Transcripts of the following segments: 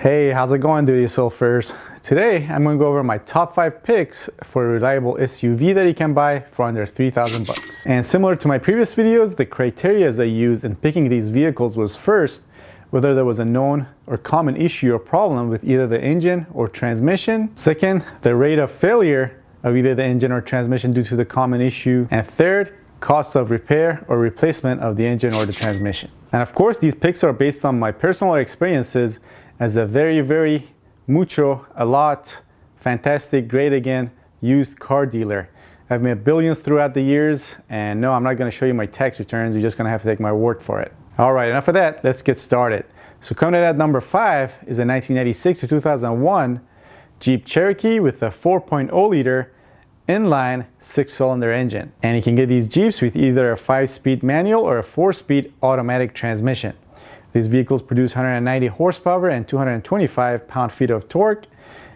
Hey, how's it going, do-it-yourselfers? Today, I'm going to go over my top 5 picks for a reliable SUV that you can buy for under 3,000 bucks. And similar to my previous videos, the criteria I used in picking these vehicles was first, whether there was a known or common issue or problem with either the engine or transmission. Second, the rate of failure of either the engine or transmission due to the common issue. And third, cost of repair or replacement of the engine or the transmission. And of course, these picks are based on my personal experiences as a very a lot, fantastic, great again, used car dealer. I've made billions throughout the years, and no, I'm not going to show you my tax returns. You're just going to have to take my word for it. All right, enough of that. Let's get started. So coming in at number 5 is a 1996 to 2001 Jeep Cherokee with a 4.0 liter inline 6-cylinder engine. And you can get these Jeeps with either a 5-speed manual or a 4-speed automatic transmission. These vehicles produce 190 horsepower and 225 pound-feet of torque,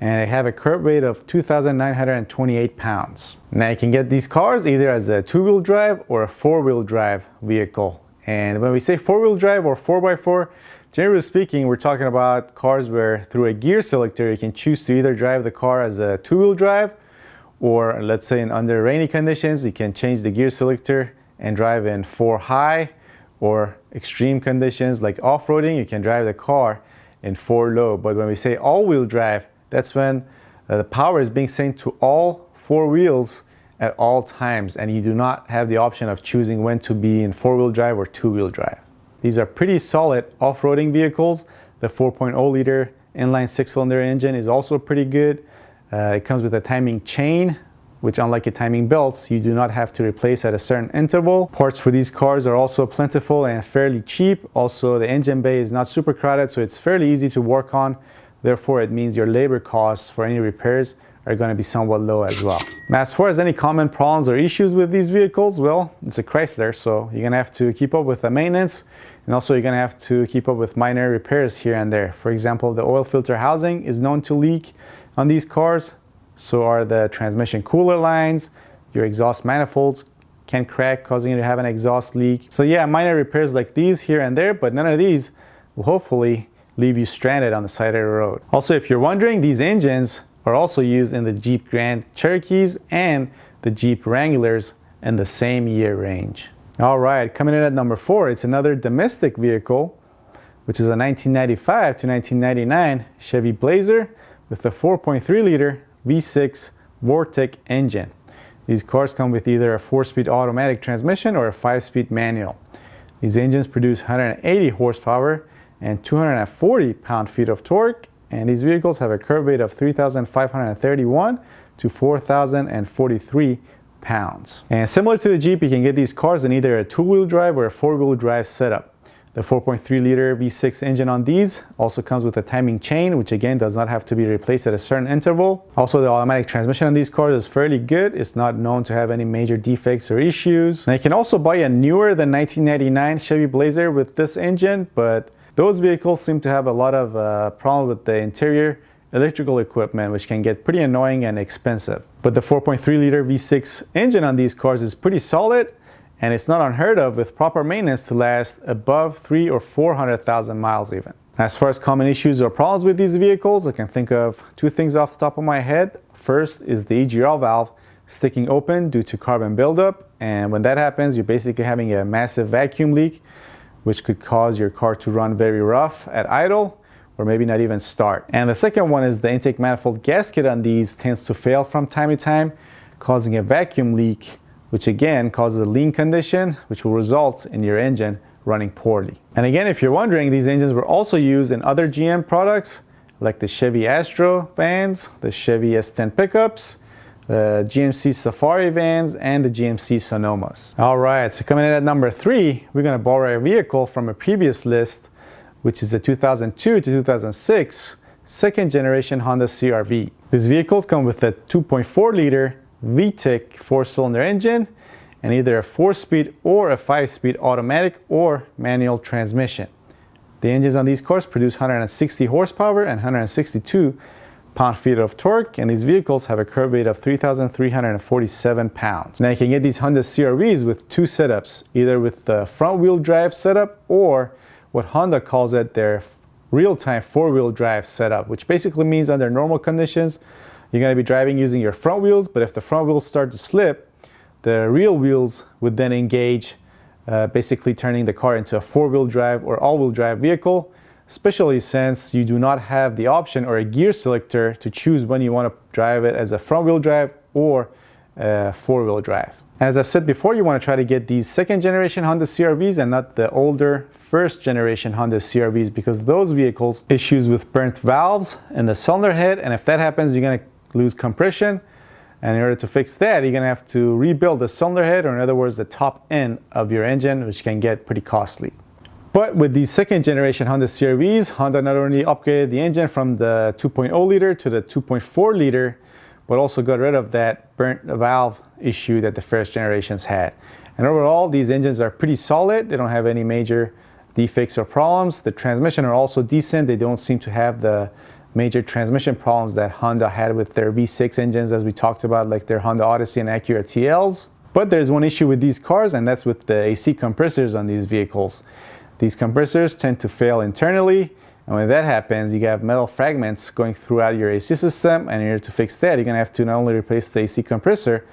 and they have a curb weight of 2,928 pounds. Now you can get these cars either as a 2-wheel drive or a 4-wheel drive vehicle. And when we say 4-wheel drive or 4x4, generally speaking, we're talking about cars where through a gear selector you can choose to either drive the car as a 2-wheel drive, or let's say in under rainy conditions you can change the gear selector and drive in 4 high, or extreme conditions like off-roading, you can drive the car in 4 low. But when we say all-wheel drive, that's when the power is being sent to all 4 wheels at all times, and you do not have the option of choosing when to be in 4-wheel drive or 2-wheel drive. These are pretty solid off-roading vehicles. The 4.0 liter inline 6-cylinder engine is also pretty good. It comes with a timing chain, which unlike a timing belt, you do not have to replace at a certain interval. Parts for these cars are also plentiful and fairly cheap. Also, the engine bay is not super crowded, so it's fairly easy to work on. Therefore, it means your labor costs for any repairs are going to be somewhat low as well. Now, as far as any common problems or issues with these vehicles, well, it's a Chrysler, so you're going to have to keep up with the maintenance, and also you're going to have to keep up with minor repairs here and there. For example, the oil filter housing is known to leak on these cars. So are the transmission cooler lines. Your exhaust manifolds can crack, causing you to have an exhaust leak. So yeah, minor repairs like these here and there, but none of these will hopefully leave you stranded on the side of the road. Also, if you're wondering, these engines are also used in the Jeep Grand Cherokees and the Jeep Wranglers in the same year range. All right, coming in at number 4, it's another domestic vehicle, which is a 1995 to 1999 Chevy Blazer with a 4.3 liter V6 Vortec engine. These cars come with either a 4-speed automatic transmission or a 5-speed manual. These engines produce 180 horsepower and 240 pound-feet of torque, and these vehicles have a curb weight of 3,531 to 4,043 pounds. And similar to the Jeep, you can get these cars in either a 2-wheel drive or a 4-wheel drive setup. The 4.3 liter V6 engine on these also comes with a timing chain, which again does not have to be replaced at a certain interval. Also, the automatic transmission on these cars is fairly good. It's not known to have any major defects or issues. Now, you can also buy a newer than 1999 Chevy Blazer with this engine, but those vehicles seem to have a lot of problems with the interior electrical equipment, which can get pretty annoying and expensive. But the 4.3 liter V6 engine on these cars is pretty solid, and it's not unheard of with proper maintenance to last above 300,000 or 400,000 miles even. As far as common issues or problems with these vehicles, I can think of 2 things off the top of my head. First is the EGR valve sticking open due to carbon buildup, and when that happens, you're basically having a massive vacuum leak, which could cause your car to run very rough at idle, or maybe not even start. And the second one is the intake manifold gasket on these tends to fail from time to time, causing a vacuum leak, which again causes a lean condition, which will result in your engine running poorly. And again, if you're wondering, these engines were also used in other GM products like the Chevy Astro vans, the Chevy S10 pickups, the GMC Safari vans, and the GMC Sonomas. All right, so coming in at number 3, we're gonna borrow a vehicle from a previous list, which is a 2002 to 2006 second generation Honda CR-V. These vehicles come with a 2.4 liter VTEC 4-cylinder engine and either a 4-speed or a 5-speed automatic or manual transmission. The engines on these cars produce 160 horsepower and 162 pound-feet of torque, and these vehicles have a curb weight of 3,347 pounds. Now you can get these Honda CR-Vs with 2 setups, either with the front-wheel drive setup or what Honda calls it their real-time four-wheel drive setup, which basically means under normal conditions, you're going to be driving using your front wheels, but if the front wheels start to slip, the rear wheels would then engage, basically turning the car into a four-wheel drive or all-wheel drive vehicle, especially since you do not have the option or a gear selector to choose when you want to drive it as a front-wheel drive or four-wheel drive. As I've said before, you want to try to get these second generation Honda CR-Vs and not the older first generation Honda CR-Vs, because those vehicles issues with burnt valves in the cylinder head, and if that happens, you're going to lose compression, and in order to fix that, you're going to have to rebuild the cylinder head, or in other words, the top end of your engine, which can get pretty costly. But with the second generation Honda CR-Vs, Honda not only upgraded the engine from the 2.0 liter to the 2.4 liter, but also got rid of that burnt valve issue that the first generations had. And overall, these engines are pretty solid. They don't have any major defects or problems. The transmission are also decent. They don't seem to have the major transmission problems that Honda had with their V6 engines, as we talked about, like their Honda Odyssey and Acura TLs. But there's one issue with these cars, and that's with the AC compressors on these vehicles. These compressors tend to fail internally, and when that happens, you have metal fragments going throughout your AC system, and in order to fix that, you're going to have to not only replace the AC compressor,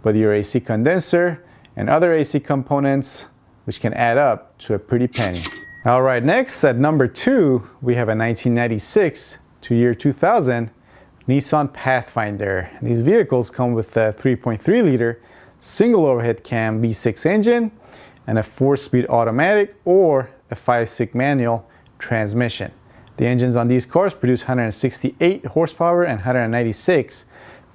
but your AC condenser and other AC components, which can add up to a pretty penny. All right, next at number 2, we have a 1996 to year 2000 Nissan Pathfinder. These vehicles come with a 3.3 liter single overhead cam V6 engine and a 4-speed automatic or a 5-speed manual transmission. The engines on these cars produce 168 horsepower and 196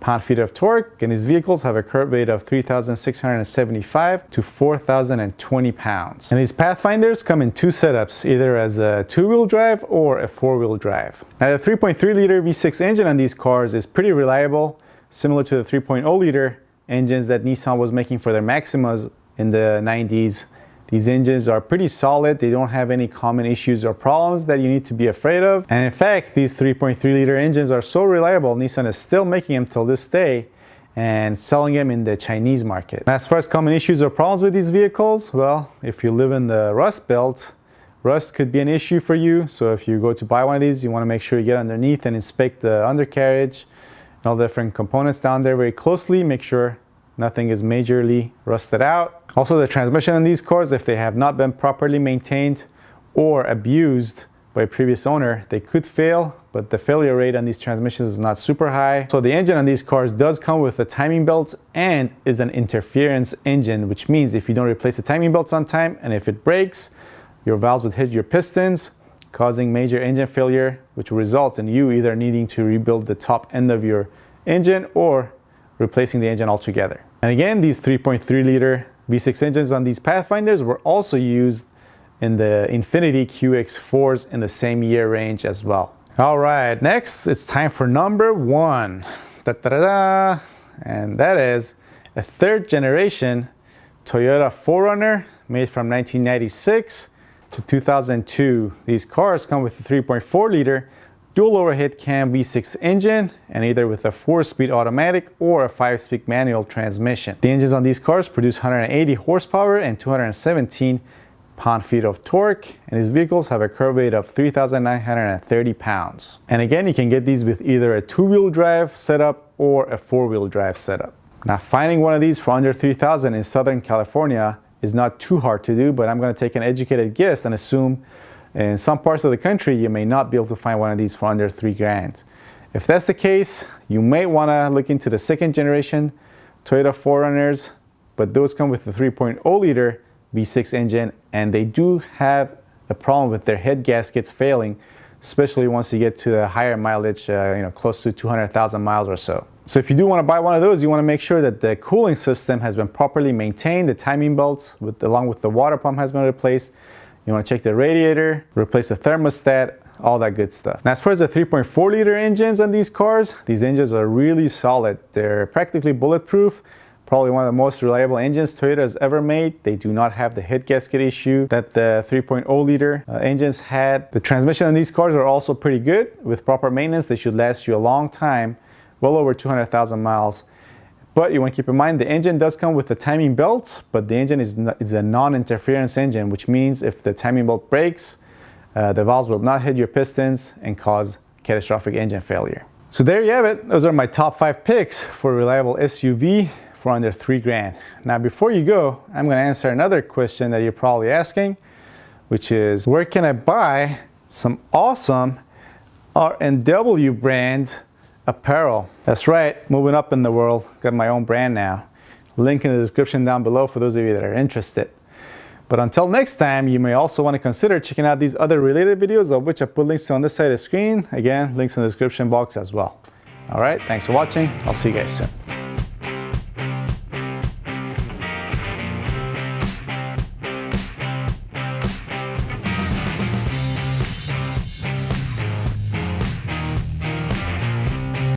pound-feet of torque, and these vehicles have a curb weight of 3,675 to 4,020 pounds. And these Pathfinders come in 2 setups, either as a 2-wheel drive or a 4-wheel drive. Now the 3.3 liter V6 engine on these cars is pretty reliable, similar to the 3.0 liter engines that Nissan was making for their Maximas in the 90s. These engines are pretty solid. They don't have any common issues or problems that you need to be afraid of. And in fact, these 3.3 liter engines are so reliable, Nissan is still making them till this day and selling them in the Chinese market. As far as common issues or problems with these vehicles, well, if you live in the Rust Belt, rust could be an issue for you. So if you go to buy one of these, you want to make sure you get underneath and inspect the undercarriage and all the different components down there very closely. Make sure nothing is majorly rusted out. Also, the transmission on these cars, if they have not been properly maintained or abused by a previous owner, they could fail, but the failure rate on these transmissions is not super high. So the engine on these cars does come with the timing belts and is an interference engine, which means if you don't replace the timing belts on time and if it breaks, your valves would hit your pistons, causing major engine failure, which will result in you either needing to rebuild the top end of your engine or replacing the engine altogether. And again, these 3.3 liter V6 engines on these Pathfinders were also used in the Infiniti QX4s in the same year range as well. All right, next it's time for number 1. Da-da-da-da. And that is a 3rd generation Toyota 4Runner made from 1996 to 2002. These cars come with a 3.4 liter dual overhead cam V6 engine and either with a 4-speed automatic or a 5-speed manual transmission. The engines on these cars produce 180 horsepower and 217 pound-feet of torque, and these vehicles have a curb weight of 3,930 pounds. And again, you can get these with either a 2-wheel drive setup or a 4-wheel drive setup. Now, finding one of these for under $3,000 in Southern California is not too hard to do, but I'm going to take an educated guess and assume in some parts of the country, you may not be able to find one of these for under $3,000. If that's the case, you may want to look into the 2nd generation Toyota 4Runners, but those come with the 3.0 liter V6 engine, and they do have a problem with their head gaskets failing, especially once you get to the higher mileage, close to 200,000 miles or so. So if you do want to buy one of those, you want to make sure that the cooling system has been properly maintained, the timing belts along with the water pump has been replaced. You want to check the radiator, replace the thermostat, all that good stuff. Now, as far as the 3.4 liter engines on these cars, these engines are really solid. They're practically bulletproof. Probably one of the most reliable engines Toyota has ever made. They do not have the head gasket issue that the 3.0 liter engines had. The transmission on these cars are also pretty good. With proper maintenance, they should last you a long time, well over 200,000 miles. But you want to keep in mind the engine does come with the timing belt, but the engine is a non-interference engine, which means if the timing belt breaks, The valves will not hit your pistons and cause catastrophic engine failure. So there you have it. Those are my top 5 picks for a reliable SUV for under $3,000. Now before you go, I'm going to answer another question that you're probably asking, which is where can I buy some awesome R&W brand apparel? That's right, moving up in the world, got my own brand now. Link in the description down below for those of you that are interested. But until next time, you may also want to consider checking out these other related videos, of which I put links to on this side of the screen. Again, links in the description box as well. All right, thanks for watching. I'll see you guys soon.